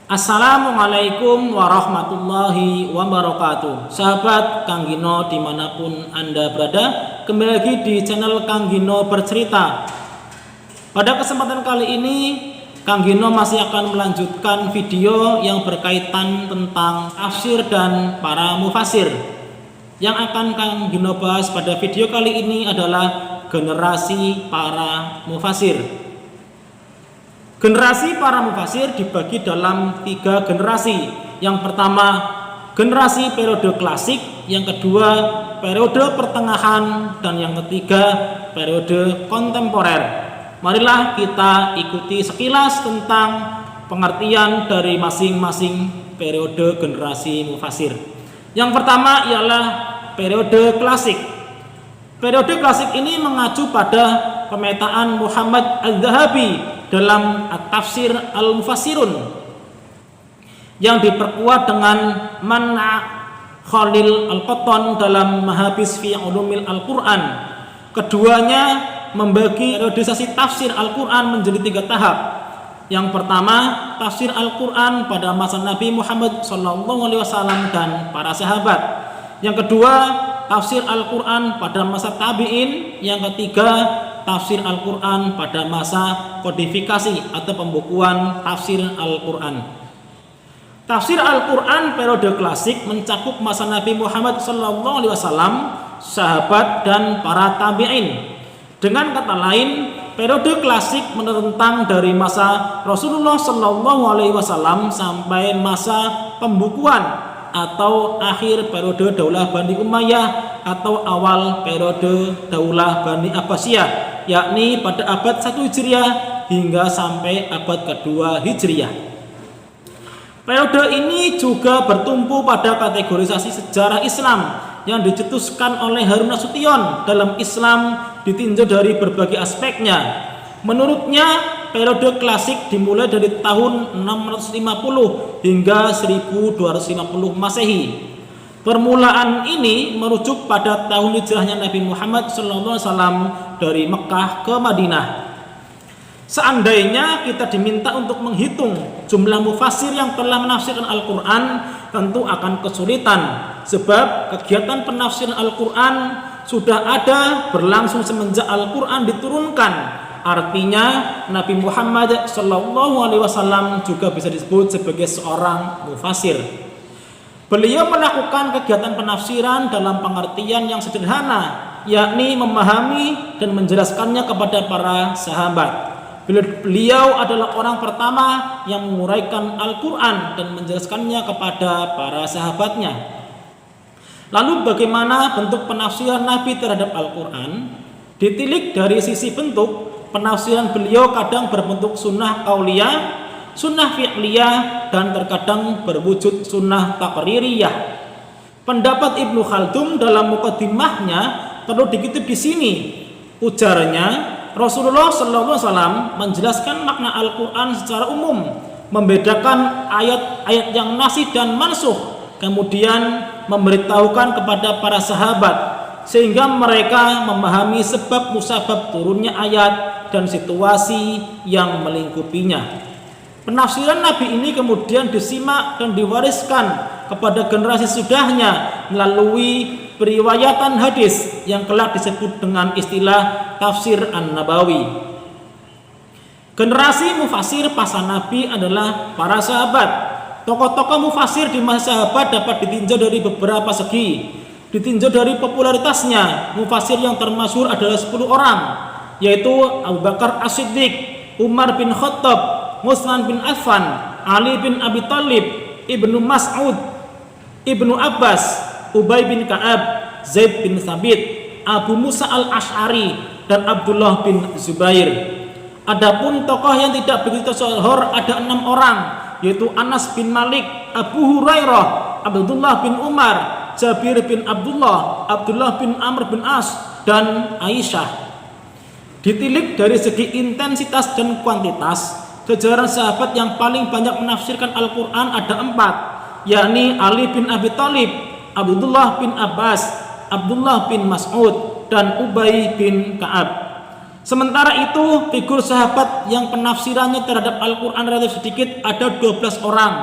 Assalamualaikum warahmatullahi wabarakatuh. Sahabat Kang Gino dimanapun Anda berada, kembali lagi di channel Kang Gino Bercerita. Pada kesempatan kali ini Kang Gino masih akan melanjutkan video yang berkaitan tentang tafsir dan para mufasir. Yang akan Kang Gino bahas pada video kali ini adalah generasi para mufasir. Generasi para mufasir dibagi dalam 3 generasi. Yang pertama, generasi periode klasik, yang kedua, periode pertengahan, dan yang ketiga, periode kontemporer. Marilah kita ikuti sekilas tentang pengertian dari masing-masing periode generasi mufasir. Yang pertama ialah periode klasik. Periode klasik ini mengacu pada pemetaan Muhammad Al-Zahabi dalam At-Tafsir Al-Mufassirun yang diperkuat dengan Man'a Khalil Al-Qattan dalam Mahabis fi Ulumil Al-Quran. Keduanya membagi periodisasi tafsir Al-Quran menjadi 3 tahap. Yang pertama, tafsir Al-Quran pada masa Nabi Muhammad SAW dan para sahabat. Yang kedua, tafsir Al-Quran pada masa tabi'in. Yang ketiga, tafsir Al-Quran pada masa kodifikasi atau pembukuan tafsir Al-Quran. Tafsir Al-Quran periode klasik mencakup masa Nabi Muhammad SAW, sahabat dan para tabi'in. Dengan kata lain, periode klasik menentang dari masa Rasulullah SAW sampai masa pembukuan atau akhir periode Daulah Bani Umayyah atau awal periode Daulah Bani Abbasiyah, yakni pada abad 1 Hijriah hingga sampai abad kedua Hijriah. Periode ini juga bertumpu pada kategorisasi sejarah Islam yang dicetuskan oleh Harun Nasution dalam Islam ditinjau dari berbagai aspeknya. Menurutnya, periode klasik dimulai dari tahun 650 hingga 1250 Masehi. Permulaan ini merujuk pada tahun hijrahnya Nabi Muhammad SAW dari Mekah ke Madinah. Seandainya kita diminta untuk menghitung jumlah mufasir yang telah menafsirkan Al-Quran, tentu akan kesulitan, sebab kegiatan penafsiran Al-Quran sudah ada berlangsung semenjak Al-Quran diturunkan. Artinya Nabi Muhammad SAW juga bisa disebut sebagai seorang mufasir. Beliau melakukan kegiatan penafsiran dalam pengertian yang sederhana, yakni memahami dan menjelaskannya kepada para sahabat. Beliau adalah orang pertama yang menguraikan Al-Quran dan menjelaskannya kepada para sahabatnya. Lalu bagaimana bentuk penafsiran Nabi terhadap Al-Quran? Ditilik dari sisi bentuk, penafsiran beliau kadang berbentuk sunnah qauliyah, sunnah fi'liyah, dan terkadang berwujud sunnah taqririyah. Pendapat Ibnu Khaldun dalam muqaddimahnya perlu dikutip di sini. Ujarnya, Rasulullah SAW menjelaskan makna Al-Quran secara umum, membedakan ayat-ayat yang nasih dan mansukh, kemudian memberitahukan kepada para sahabat sehingga mereka memahami sebab musabab turunnya ayat dan situasi yang melingkupinya. Penafsiran Nabi ini kemudian disimak dan diwariskan kepada generasi sudahnya melalui periwayatan hadis yang kelak disebut dengan istilah tafsir An-Nabawi. Generasi mufasir pasca Nabi adalah para sahabat. Tokoh-tokoh mufasir di masa sahabat dapat ditinjau dari beberapa segi. Ditinjau dari popularitasnya, mufasir yang termasyhur adalah 10 orang, yaitu Abu Bakar As-Siddiq, Umar bin Khattab, Utsman bin Affan, Ali bin Abi Thalib, Ibnu Mas'ud, Ibnu Abbas, Ubay bin Ka'ab, Zaid bin Thabit, Abu Musa al-Ash'ari, dan Abdullah bin Zubair. Adapun tokoh yang tidak begitu tersohor ada 6 orang, yaitu Anas bin Malik, Abu Hurairah, Abdullah bin Umar, Jabir bin Abdullah, Abdullah bin Amr bin As, dan Aisyah. Ditilik dari segi intensitas dan kuantitas, jajaran sahabat yang paling banyak menafsirkan Al-Quran ada 4, yakni Ali bin Abi Thalib, Abdullah bin Abbas, Abdullah bin Mas'ud, dan Ubay bin Ka'ab. Sementara itu, figur sahabat yang penafsirannya terhadap Al-Quran relatif sedikit ada 12 orang.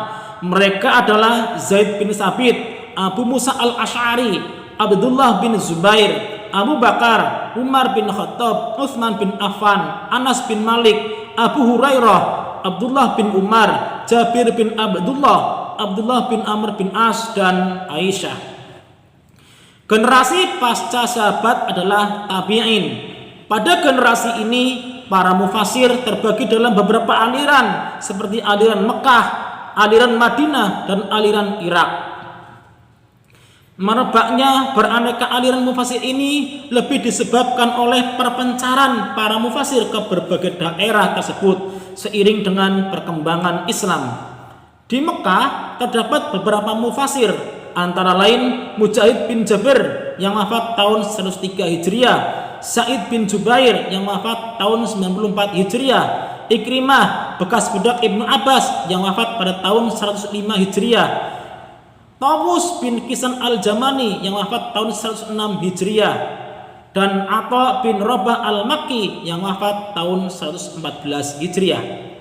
Mereka adalah Zaid bin Sabit, Abu Musa al-Ash'ari, Abdullah bin Zubair, Abu Bakar, Umar bin Khattab, Utsman bin Affan, Anas bin Malik, Abu Hurairah, Abdullah bin Umar, Jabir bin Abdullah, Abdullah bin Amr bin As, dan Aisyah. Generasi pasca sahabat adalah tabi'in. Pada generasi ini, para mufasir terbagi dalam beberapa aliran seperti aliran Mekah, aliran Madinah, dan aliran Irak. Merebaknya beraneka aliran mufasir ini lebih disebabkan oleh perpencaran para mufasir ke berbagai daerah tersebut seiring dengan perkembangan Islam. Di Mekah terdapat beberapa mufasir, antara lain Mujahid bin Jabir yang wafat tahun 103 Hijriah, Sa'id bin Jubair yang wafat tahun 94 Hijriah, Ikrimah bekas budak Ibnu Abbas yang wafat pada tahun 105 Hijriah, Tawus bin Kisan al-Jamani yang wafat tahun 106 Hijriah, dan Atha bin Rabah al-Makki yang wafat tahun 114 Hijriah.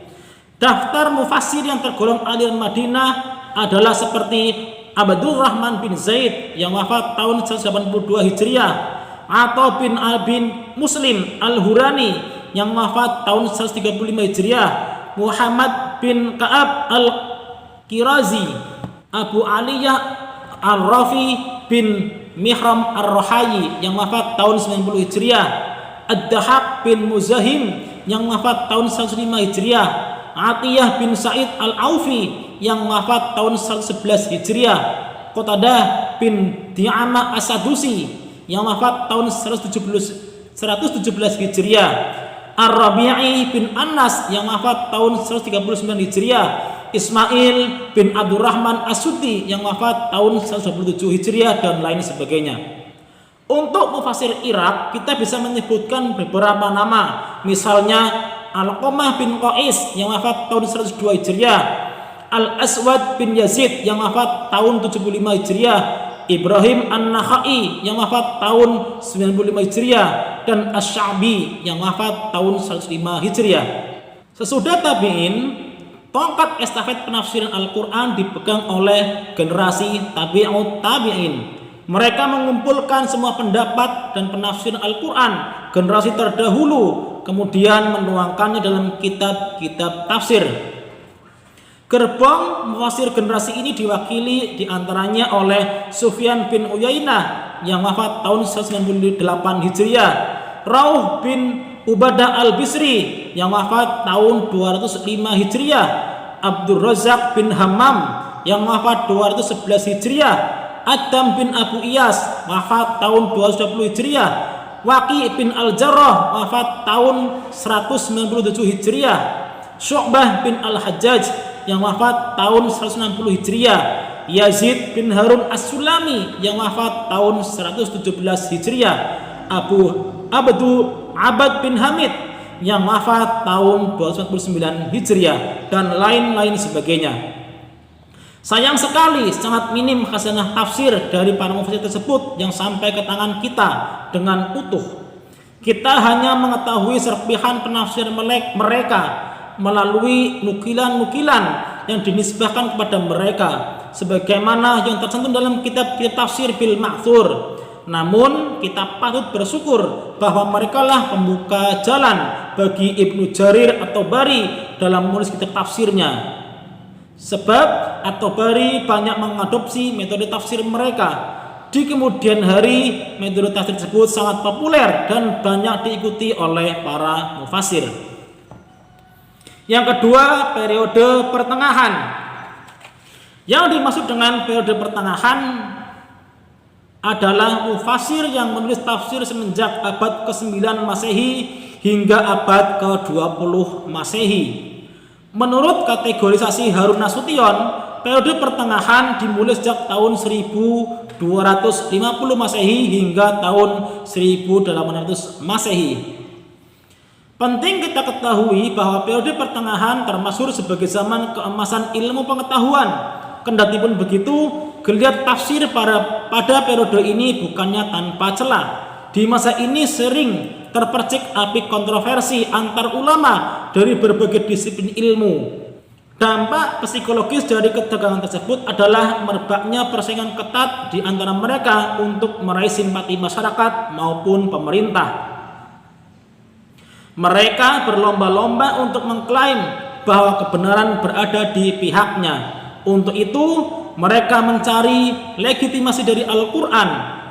Daftar mufasir yang tergolong aliran Madinah adalah seperti Abdurrahman bin Zaid yang wafat tahun 182 Hijriah, Atha bin Al-bin Muslim Al-Hurani yang wafat tahun 135 Hijriah, Muhammad bin Ka'ab Al-Qirazi, Abu Aliyah Al-Rafi bin Mihram Ar-Rohayi yang wafat tahun 90 Hijriah, Ad-Dahaq bin Muzahim yang wafat tahun 105 Hijriah, Atiyah bin Sa'id Al-Aufi yang wafat tahun 111 Hijriah, Qatadah bin Di'amah As-Sadusi yang wafat tahun 117 Hijriah, Ar-Rabi'i bin Anas yang wafat tahun 139 Hijriah, Ismail bin Abdurrahman As-Suddi yang wafat tahun 127 Hijriah, dan lain sebagainya. Untuk mufasir Irak kita bisa menyebutkan beberapa nama, misalnya Al-Qamah bin Qais yang wafat tahun 102 Hijriah, Al-Aswad bin Yazid yang wafat tahun 75 Hijriah, Ibrahim An-Nakhai yang wafat tahun 95 Hijriah, dan Asy-Sya'bi yang wafat tahun 105 Hijriah. Sesudah tabi'in, tongkat estafet penafsiran Al-Quran dipegang oleh generasi tabi'ut tabi'in. Mereka mengumpulkan semua pendapat dan penafsiran Al-Quran generasi terdahulu, kemudian menuangkannya dalam kitab-kitab tafsir. Gerbong mufasir generasi ini diwakili diantaranya oleh Sufyan bin Uyainah yang wafat tahun 198 Hijriah, Rauh bin Ubadah al-Bisri yang wafat tahun 205 Hijriah, Abdul Razak bin Hammam yang wafat 211 Hijriah, Adam bin Abu Iyas wafat tahun 220 Hijriah, Waqi bin Al-Jarrah wafat tahun 197 Hijriah, Syu'bah bin Al-Hajjaj yang wafat tahun 160 Hijriah, Yazid bin Harun As-Sulami yang wafat tahun 117 Hijriah, Abad bin Hamid yang wafat tahun 249 Hijriah, dan lain-lain sebagainya. Sayang sekali sangat minim khazanah tafsir dari para mufasir tersebut yang sampai ke tangan kita dengan utuh. Kita hanya mengetahui serpihan penafsir mereka melalui nukilan-nukilan yang dinisbahkan kepada mereka sebagaimana yang tercantum dalam kitab-kitab tafsir bil ma'thur. Namun kita patut bersyukur bahwa merekalah pembuka jalan bagi Ibnu Jarir At-Tabari dalam menulis kitab tafsirnya. Sebab At-Tabari banyak mengadopsi metode tafsir mereka. Di kemudian hari metode tafsir tersebut sangat populer dan banyak diikuti oleh para mufasir. Yang kedua, periode pertengahan. Yang dimaksud dengan periode pertengahan adalah mufasir yang menulis tafsir semenjak abad ke-9 Masehi hingga abad ke-20 Masehi. Menurut kategorisasi Harun Nasution, periode pertengahan dimulai sejak tahun 1250 Masehi hingga tahun 1800 Masehi. Penting kita ketahui bahwa periode pertengahan termasuk sebagai zaman keemasan ilmu pengetahuan. Kendati pun begitu, geliat tafsir pada periode ini bukannya tanpa celah. Di masa ini sering terpercik api kontroversi antar ulama dari berbagai disiplin ilmu. Dampak psikologis dari ketegangan tersebut adalah merebaknya persaingan ketat di antara mereka untuk meraih simpati masyarakat maupun pemerintah. Mereka berlomba-lomba untuk mengklaim bahwa kebenaran berada di pihaknya. Untuk itu, mereka mencari legitimasi dari Al-Quran.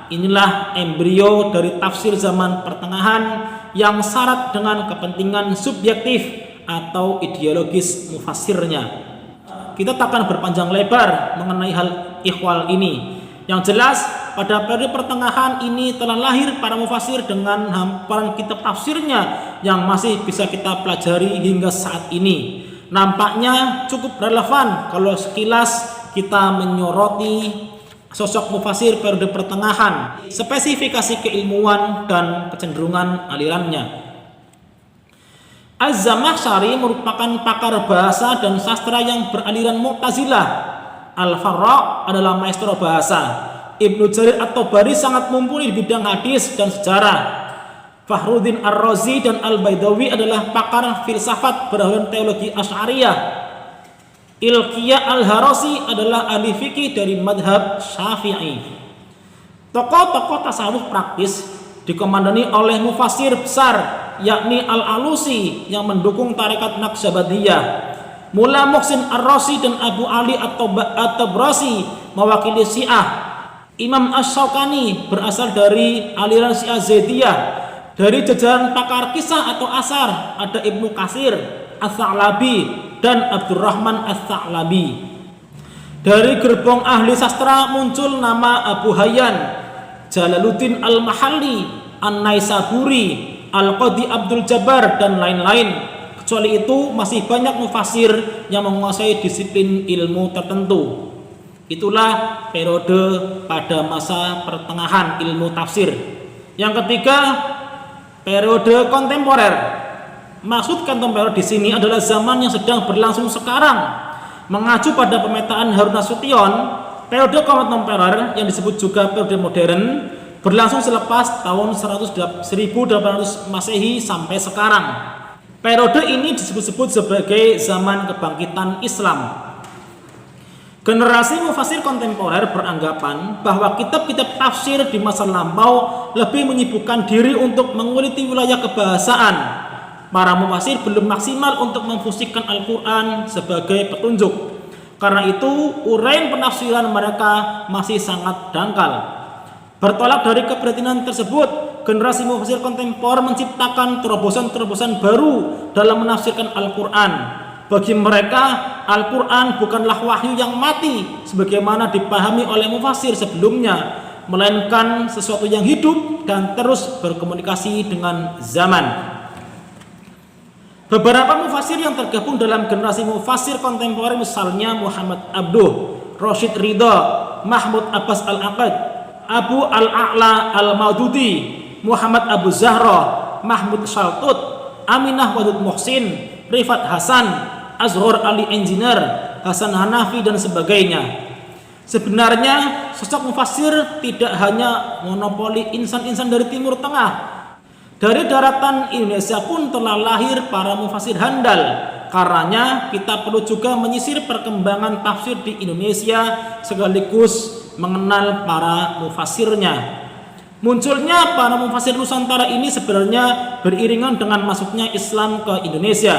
Inilah embrio dari tafsir zaman pertengahan yang syarat dengan kepentingan subjektif atau ideologis mufassirnya. Kita tak akan berpanjang lebar mengenai hal ikhwal ini. Yang jelas, pada periode pertengahan ini telah lahir para mufassir dengan hamparan kitab tafsirnya yang masih bisa kita pelajari hingga saat ini. Nampaknya cukup relevan kalau sekilas kita menyoroti sosok mufassir periode pertengahan, spesifikasi keilmuan dan kecenderungan alirannya. Az-Zamakhsyari merupakan pakar bahasa dan sastra yang beraliran Mu'tazilah. Al-Farra adalah maestro bahasa. Ibnu Jarir At-Tabari sangat mumpuni di bidang hadis dan sejarah. Fakhruddin Ar-Razi dan Al-Baidawi adalah pakar filsafat berhaluan teologi Asy'ariyah. Ilqiyah Al-Harasi adalah ahli fikih dari madhab Syafi'i. Tokoh-tokoh tasawuf praktis dikomandani oleh mufassir besar, yakni Al-Alusi yang mendukung tarekat Naqsyabandiyah. Mula Muhsin Ar-Razi dan Abu Ali At-Tabrasi mewakili Syiah. Imam Asy-Syaukani berasal dari aliran Syiah Zaidiyah. Dari jajaran pakar kisah atau asar ada Ibnu Katsir, Ats-Tsa'labi dan Abdurrahman Ats-Tsa'labi. Dari gerbong ahli sastra muncul nama Abu Hayyan, Jalaluddin Al-Mahalli, An-Naisaburi, Al-Qadhi Abdul Jabbar dan lain-lain. Kecuali itu masih banyak mufassir yang menguasai disiplin ilmu tertentu. Itulah periode pada masa pertengahan ilmu tafsir. Yang ketiga, periode kontemporer. Maksud kontemporer di sini adalah zaman yang sedang berlangsung sekarang. Mengacu pada pemetaan Harun Nasution, periode kontemporer yang disebut juga periode modern berlangsung selepas tahun 1800 Masehi sampai sekarang. Periode ini disebut-sebut sebagai zaman kebangkitan Islam. Generasi mufassir kontemporer beranggapan bahwa kitab-kitab tafsir di masa lampau lebih menyibukkan diri untuk menguliti wilayah kebahasaan. Para mufassir belum maksimal untuk memfungsikan Al-Quran sebagai petunjuk. Karena itu, uraian penafsiran mereka masih sangat dangkal. Bertolak dari keprihatinan tersebut, generasi mufassir kontemporer menciptakan terobosan-terobosan baru dalam menafsirkan Al-Quran. Bagi mereka, Al-Quran bukanlah wahyu yang mati sebagaimana dipahami oleh mufassir sebelumnya, melainkan sesuatu yang hidup dan terus berkomunikasi dengan zaman. Beberapa mufassir yang tergabung dalam generasi mufassir kontemporer misalnya Muhammad Abduh, Rashid Ridha, Mahmud Abbas Al-Aqad, Abu Al-A'la Al-Maududi, Muhammad Abu Zahra, Mahmud Shaltut, Aminah Wadud Muhsin, Rifat Hasan, Azhar Ali Engineer, Hasan Hanafi dan sebagainya. Sebenarnya sosok mufassir tidak hanya monopoli insan-insan dari Timur Tengah. Dari daratan Indonesia pun telah lahir para mufassir handal. Karenanya kita perlu juga menyisir perkembangan tafsir di Indonesia sekaligus mengenal para mufassirnya. Munculnya para mufassir Nusantara ini sebenarnya beriringan dengan masuknya Islam ke Indonesia.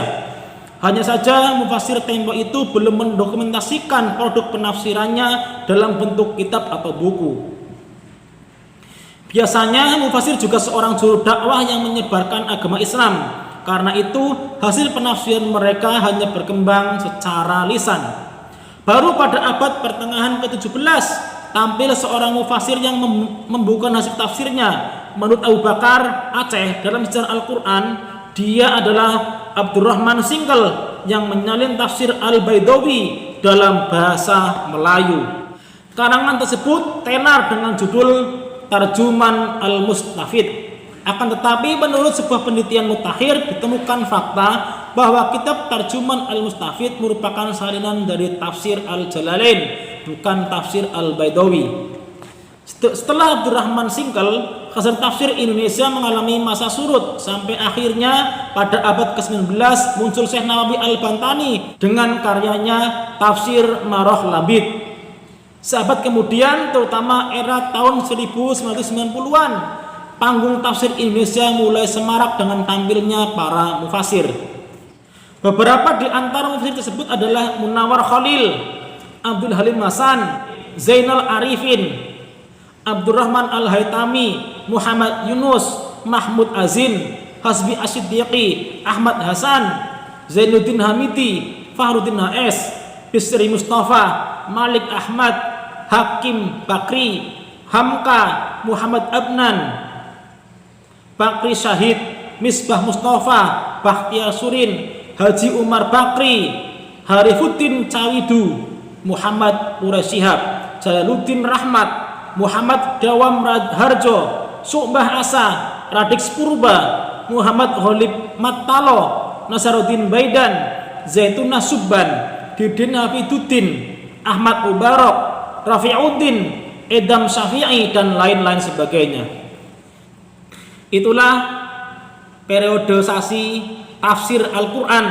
Hanya saja mufassir tempo itu belum mendokumentasikan produk penafsirannya dalam bentuk kitab atau buku. Biasanya mufassir juga seorang juru dakwah yang menyebarkan agama Islam. Karena itu hasil penafsiran mereka hanya berkembang secara lisan. Baru pada abad pertengahan ke-17 tampil seorang mufassir yang membuka hasil tafsirnya. Menurut Abu Bakar Aceh dalam sejarah Al-Quran, dia adalah Abdurrahman Singkel yang menyalin tafsir Al-Baidawi dalam bahasa Melayu. Karangan tersebut tenar dengan judul Tarjuman Al-Mustafid. Akan tetapi menurut sebuah penelitian mutakhir ditemukan fakta bahwa kitab Tarjuman Al-Mustafid merupakan salinan dari tafsir Al-Jalalain, bukan tafsir Al-Baidawi. Setelah Abdurrahman Singkel, khazanah tafsir Indonesia mengalami masa surut sampai akhirnya pada abad ke-19 muncul Syekh Nawawi Al-Bantani dengan karyanya Tafsir Maroh Labid. Seabad kemudian, terutama era tahun 1990-an, panggung tafsir Indonesia mulai semarak dengan tampilnya para mufasir. Beberapa di antara mufasir tersebut adalah Munawar Khalil, Abdul Halim Hasan, Zainal Arifin, Abdurrahman Al-Haytami, Muhammad Yunus, Mahmud Azin, Hasbi Asyidiqi, Ahmad Hasan, Zainuddin Hamidi, Fahruddin HS, Bisri Mustafa, Malik Ahmad, Hakim Bakri, Hamka, Muhammad Abnan, Bakri Syahid, Misbah Mustafa, Bakhtiar Surin, Haji Umar Bakri, Harifuddin Cawidu, Muhammad Quraisyihab, Jalaluddin Rahmat, Muhammad Dawam Harjo, Su'bah Asa, Radix Purba, Muhammad Ghalib Mattalo, Nasaruddin Baidan, Zaitun Subban, Didin Hafiduddin, Ahmad Mubarak, Rafi'uddin, Edam Syafi'i, dan lain-lain sebagainya. Itulah periodisasi tafsir Al-Quran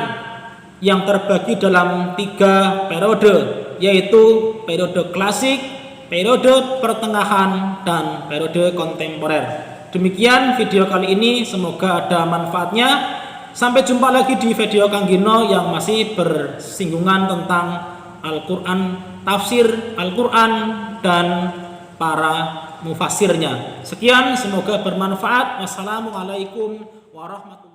yang terbagi dalam 3 periode, yaitu periode klasik, periode pertengahan, dan periode kontemporer. Demikian video kali ini, semoga ada manfaatnya. Sampai jumpa lagi di video Kang Gino yang masih bersinggungan tentang Al-Quran, tafsir Al-Quran, dan para mufasirnya. Sekian, semoga bermanfaat. Wassalamualaikum warahmatullahi wabarakatuh.